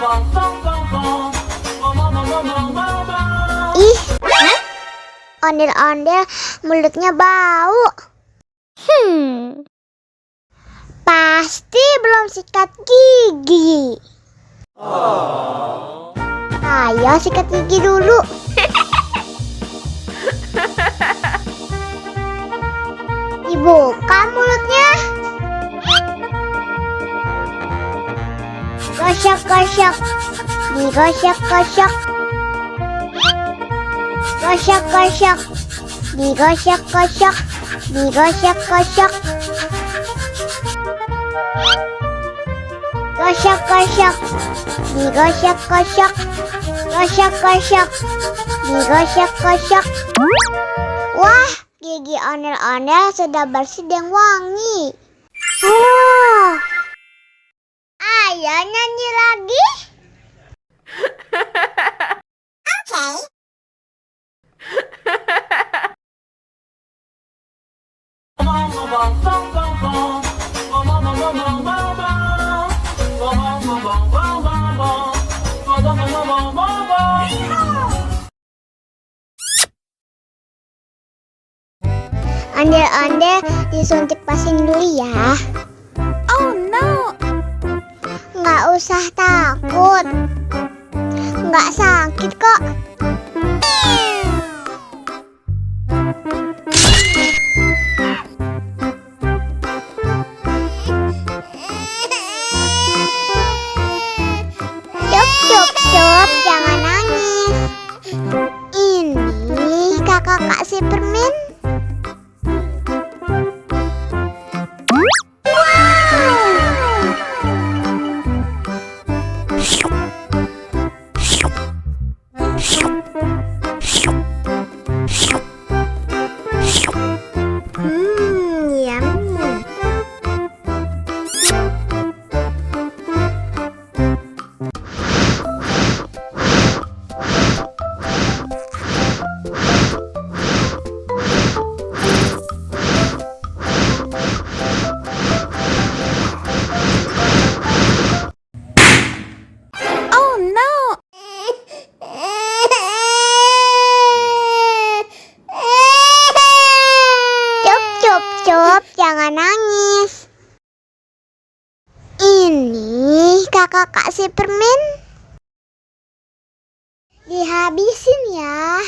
Ih, ondel-ondel mulutnya bau. Pasti belum sikat gigi. Ayo sikat gigi dulu. Dibuka mulutnya. Gosok-gosok, digosok-gosok. Gosok-gosok, digosok-gosok, digosok-gosok. Gosok-gosok, digosok-gosok. Gosok-gosok, digosok-gosok. Wah, gigi ondel-ondel sudah bersih dan wangi. Ayo nyanyi lagi. Oke. Ondel-ondel disuntik vaksin dulu ya. Oh no. Nggak usah takut. Nggak sakit kok. Cup, jangan nangis. Ini kakak kasih permen. Cup, jangan nangis. Ini kakak kasih permen. Dihabisin ya.